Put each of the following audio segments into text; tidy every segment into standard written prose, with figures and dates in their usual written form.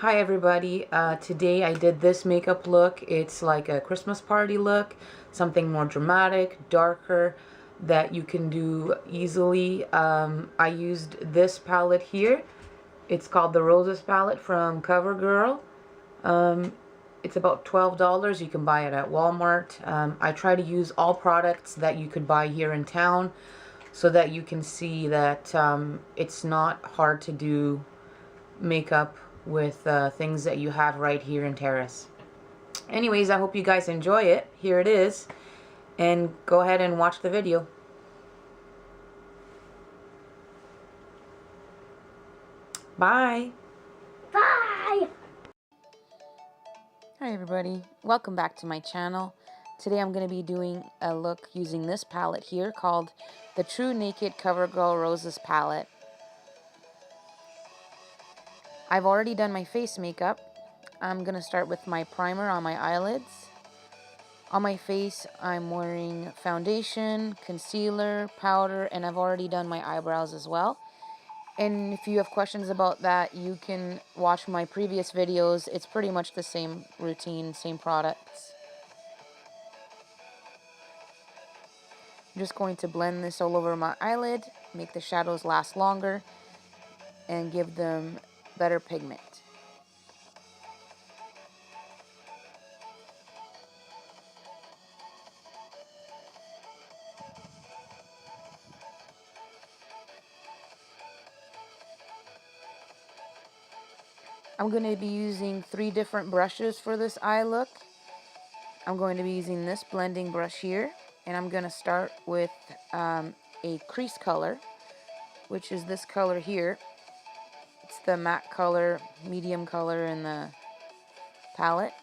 Hi everybody, today I did this makeup look. It's like a Christmas party look, something more dramatic, darker, that you can do easily. I used this palette here. It's called the Roses palette from CoverGirl. It's about $12. You can buy it at Walmart. I try to use all products that you could buy here in town so that you can see that it's not hard to do makeup with things that you have right here in Terrace. Anyways, I hope you guys enjoy it. Here it is. And go ahead and watch the video. Bye. Bye! Hi everybody. Welcome back to my channel. Today I'm going to be doing a look using this palette here called the True Naked CoverGirl Roses palette. I've already done my face makeup. I'm going to start with my primer on my eyelids. On my face, I'm wearing foundation, concealer, powder, and I've already done my eyebrows as well. And if you have questions about that, you can watch my previous videos. It's pretty much the same routine, same products. I'm just going to blend this all over my eyelid, make the shadows last longer, and give them better pigment. I'm going to be using 3 different brushes for this eye look. I'm going to be using this blending brush here, and I'm going to start with a crease color, which is this color here. It's the matte color, medium color in the palette.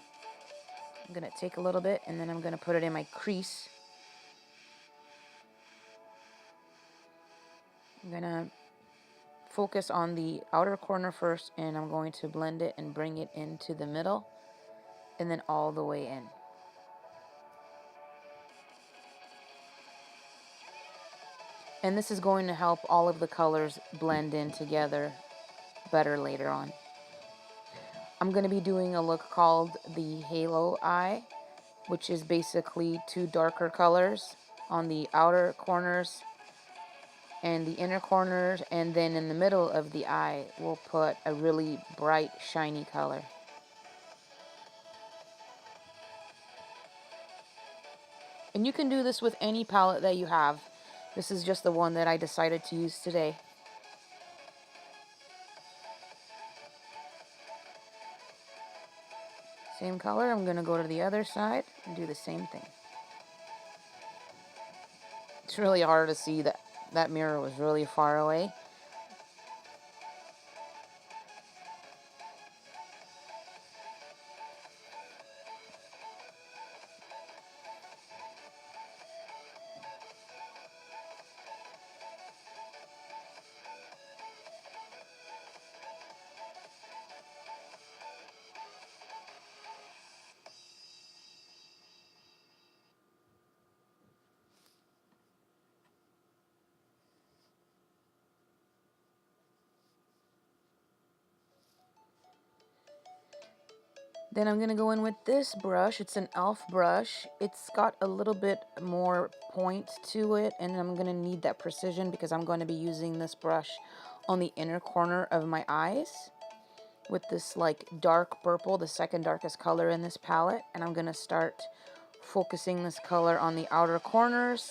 I'm going to take a little bit, and then I'm going to put it in my crease. I'm going to focus on the outer corner first, and I'm going to blend it and bring it into the middle, and then all the way in. And this is going to help all of the colors blend in together better later on. I'm going to be doing a look called the Halo Eye, which is basically 2 darker colors on the outer corners and the inner corners, and then in the middle of the eye we'll put a really bright shiny color. And you can do this with any palette that you have. This is just the one that I decided to use today. Same color, I'm going to go to the other side and do the same thing. It's really hard to see that that mirror was really far away. Then I'm going to go in with this brush. It's an e.l.f. brush. It's got a little bit more point to it, and I'm going to need that precision because I'm going to be using this brush on the inner corner of my eyes with this like dark purple, the second darkest color in this palette. And I'm going to start focusing this color on the outer corners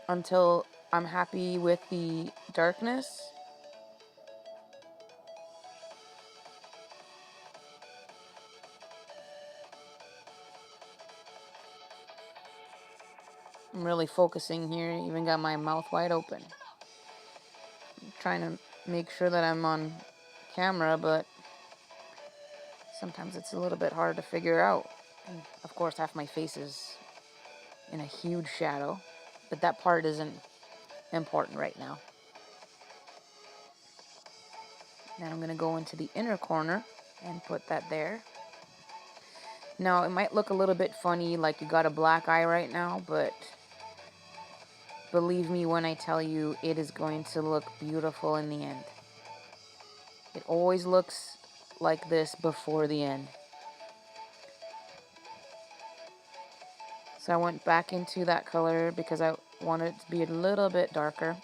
until I'm happy with the darkness. I'm really focusing here, even got my mouth wide open. I'm trying to make sure that I'm on camera, but sometimes it's a little bit hard to figure out. And of course, half my face is in a huge shadow, but that part isn't important right now. Then I'm going to go into the inner corner and put that there. Now, it might look a little bit funny, like you got a black eye right now, but believe me when I tell you, it is going to look beautiful in the end. It always looks like this before the end. So I went back into that color because I wanted it to be a little bit darker.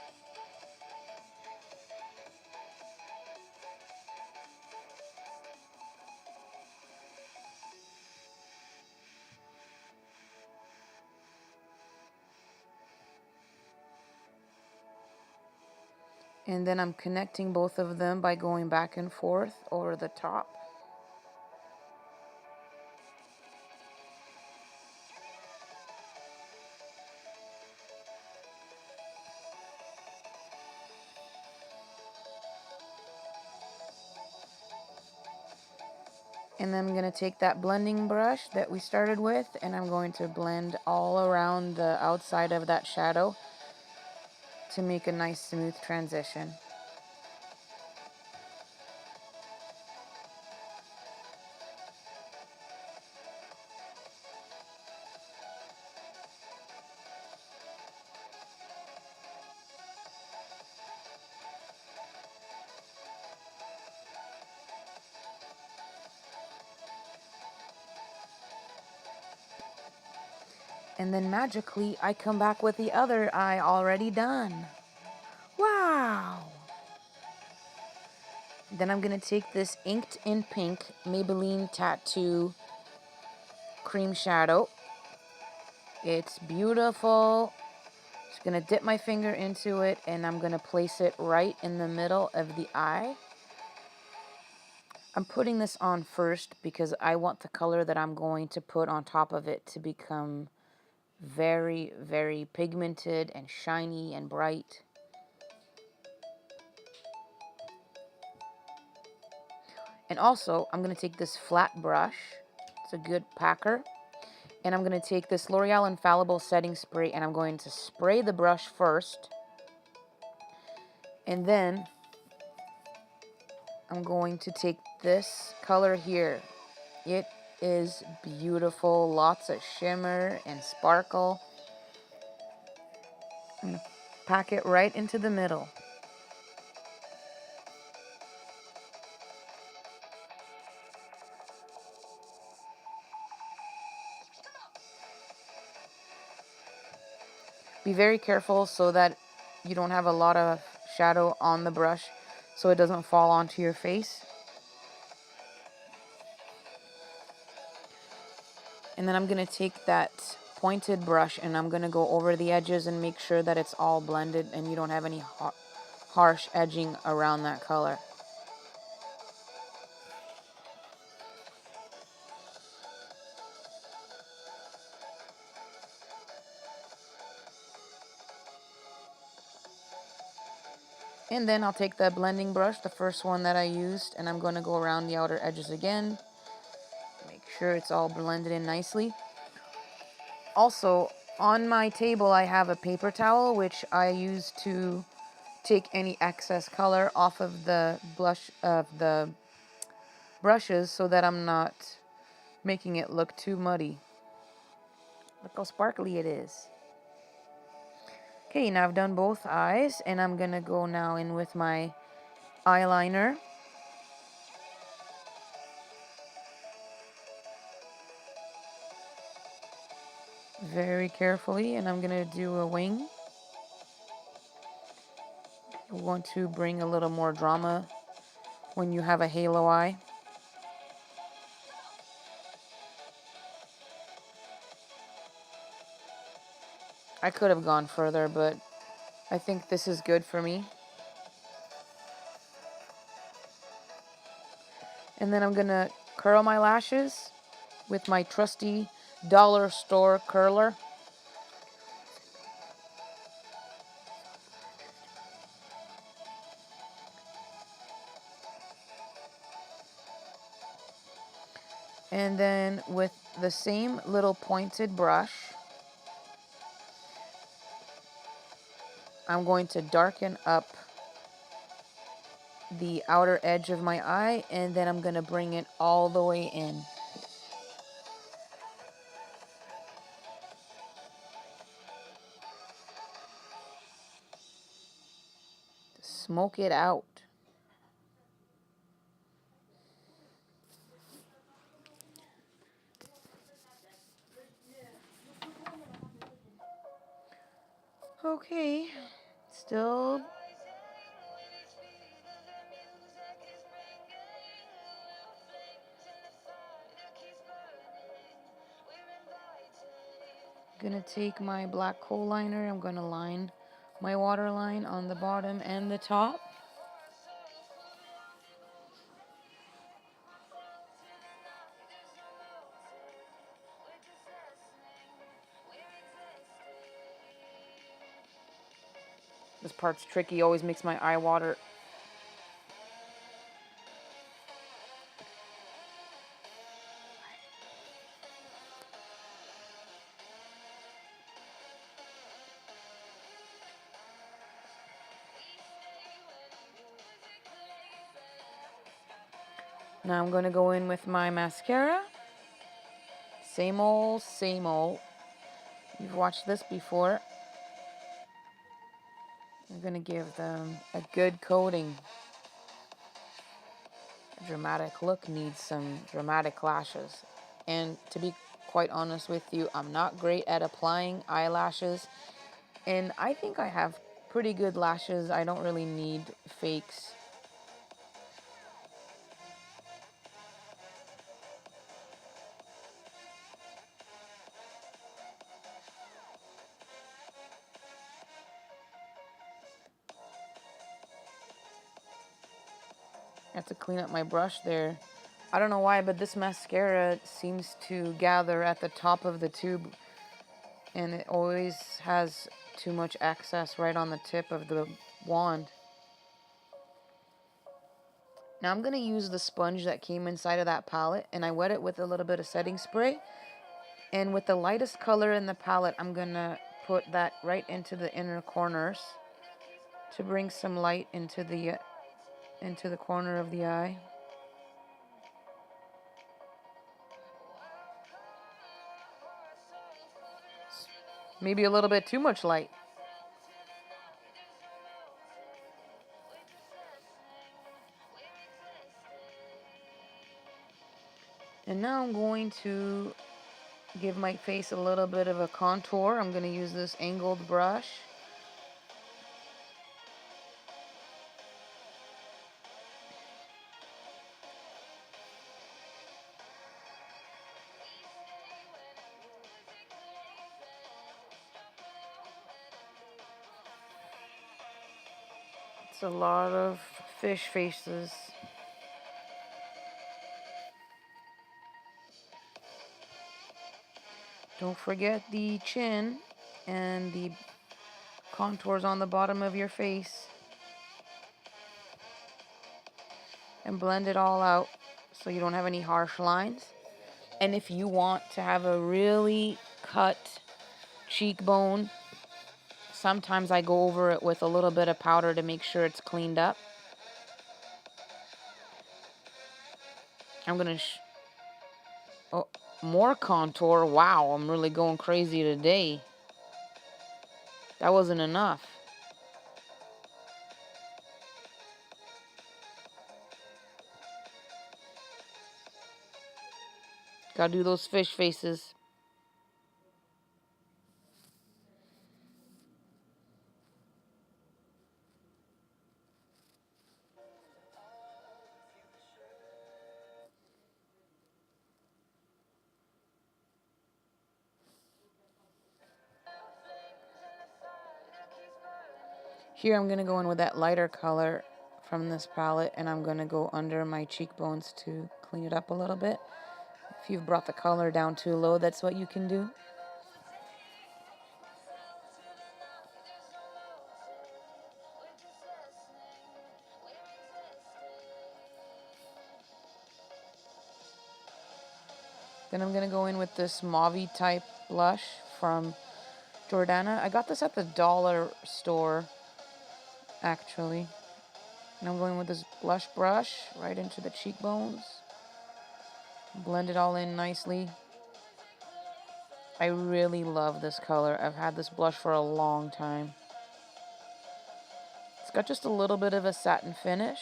And then I'm connecting both of them by going back and forth over the top. And then I'm going to take that blending brush that we started with, and I'm going to blend all around the outside of that shadow to make a nice smooth transition. And then magically, I come back with the other eye already done. Wow! Then I'm going to take this Inked in Pink Maybelline Tattoo Cream Shadow. It's beautiful. Just going to dip my finger into it, and I'm going to place it right in the middle of the eye. I'm putting this on first because I want the color that I'm going to put on top of it to become very, very pigmented and shiny and bright. And also, I'm going to take this flat brush. It's a good packer. And I'm going to take this L'Oreal Infallible Setting Spray, and I'm going to spray the brush first. And then I'm going to take this color here. It is beautiful. Lots of shimmer and sparkle. I'm going to pack it right into the middle. Be very careful so that you don't have a lot of shadow on the brush so it doesn't fall onto your face. And then I'm going to take that pointed brush and I'm going to go over the edges and make sure that it's all blended and you don't have any harsh edging around that color. And then I'll take the blending brush, the first one that I used, and I'm going to go around the outer edges again. Make sure it's all blended in nicely. Also, on my table I have a paper towel which I use to take any excess color off of the brushes so that I'm not making it look too muddy. Look how sparkly it is. Okay, now I've done both eyes, and I'm gonna go now in with my eyeliner. Very carefully, and I'm gonna do a wing. You want to bring a little more drama when you have a halo eye. I could have gone further, but I think this is good for me. And then I'm gonna curl my lashes with my trusty dollar store curler. And then with the same little pointed brush, I'm going to darken up the outer edge of my eye, and then I'm going to bring it all the way in. Smoke it out. okay. Still gonna take my black kohl liner. I'm gonna line my waterline on the bottom and the top. This part's tricky, always makes my eye water. Now I'm gonna go in with my mascara. Same old, same old. You've watched this before. I'm gonna give them a good coating. A dramatic look needs some dramatic lashes. And to be quite honest with you, I'm not great at applying eyelashes. And I think I have pretty good lashes. I don't really need fakes. I have to clean up my brush there. I don't know why, but this mascara seems to gather at the top of the tube, and it always has too much excess right on the tip of the wand. Now I'm going to use the sponge that came inside of that palette, and I wet it with a little bit of setting spray. And with the lightest color in the palette, I'm going to put that right into the inner corners to bring some light into the corner of the eye. Maybe a little bit too much light. And now I'm going to give my face a little bit of a contour. I'm going to use this angled brush. It's a lot of fish faces. Don't forget the chin and the contours on the bottom of your face. And blend it all out so you don't have any harsh lines. And if you want to have a really cut cheekbone, sometimes I go over it with a little bit of powder to make sure it's cleaned up. I'm gonna oh, more contour. Wow, I'm really going crazy today. That wasn't enough. Gotta do those fish faces. Here I'm gonna go in with that lighter color from this palette, and I'm gonna go under my cheekbones to clean it up a little bit. If you've brought the color down too low, that's what you can do. Then I'm gonna go in with this mauve type blush from Jordana. I got this at the dollar store, actually. And I'm going with this blush brush right into the cheekbones. Blend it all in nicely. I really love this color. I've had this blush for a long time. It's got just a little bit of a satin finish.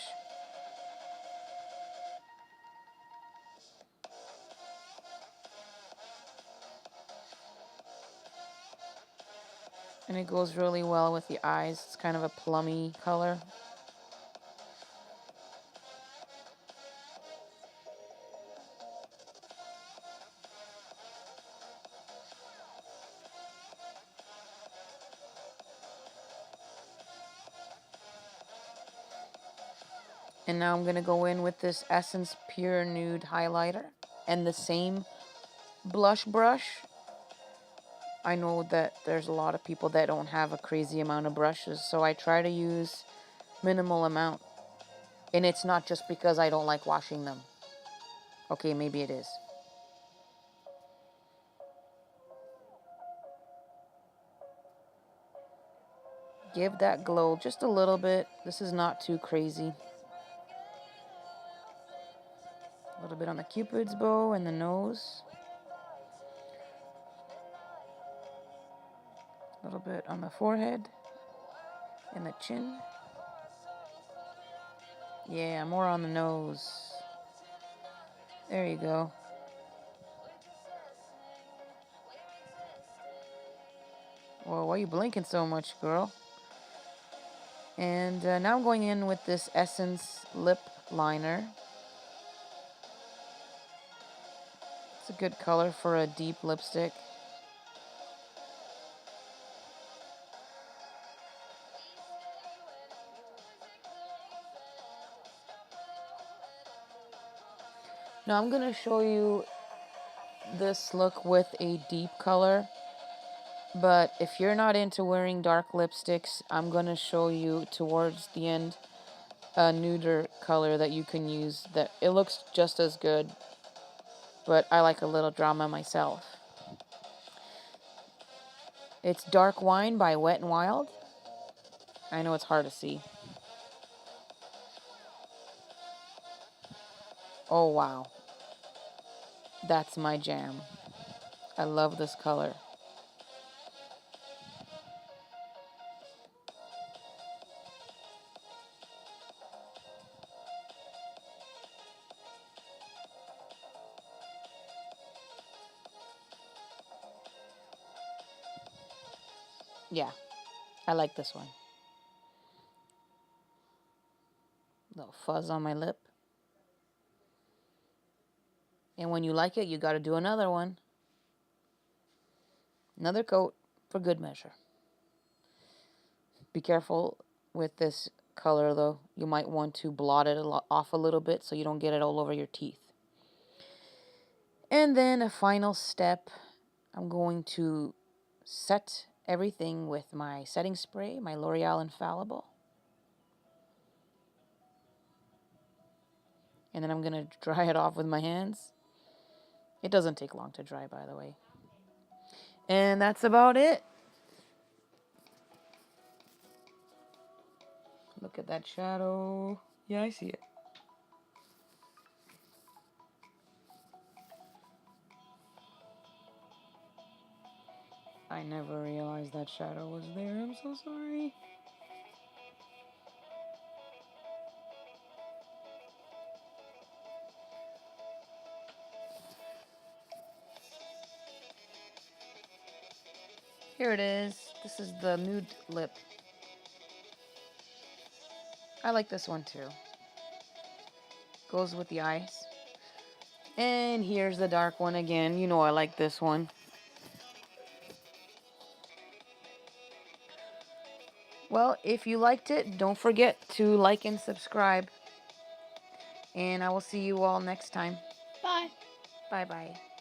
And it goes really well with the eyes. It's kind of a plummy color. And now I'm going to go in with this Essence Pure Nude highlighter and the same blush brush. I know that there's a lot of people that don't have a crazy amount of brushes, so I try to use minimal amount. And it's not just because I don't like washing them. Okay, maybe it is. Give that glow just a little bit. This is not too crazy. A little bit on the Cupid's bow and the nose. A little bit on the forehead and the chin. Yeah, more on the nose. There you go. Well, why are you blinking so much, girl? And now I'm going in with this Essence lip liner. It's a good color for a deep lipstick. Now I'm going to show you this look with a deep color. But if you're not into wearing dark lipsticks, I'm going to show you towards the end a nuder color that you can use. That it looks just as good, but I like a little drama myself. It's Dark Wine by Wet n Wild. I know it's hard to see. Oh, wow. That's my jam. I love this color. Yeah, I like this one. Little fuzz on my lip. And when you like it, you got to do another one. Another coat for good measure. Be careful with this color, though. You might want to blot it off a little bit so you don't get it all over your teeth. And then a final step, I'm going to set everything with my setting spray, my L'Oreal Infallible. And then I'm going to dry it off with my hands. It doesn't take long to dry, by the way. And that's about it. Look at that shadow. Yeah, I see it. I never realized that shadow was there. I'm so sorry. Here it is. This is the nude lip. I like this one too. Goes with the eyes. And here's the dark one again. You know I like this one. Well, if you liked it, don't forget to like and subscribe. And I will see you all next time. Bye. Bye-bye.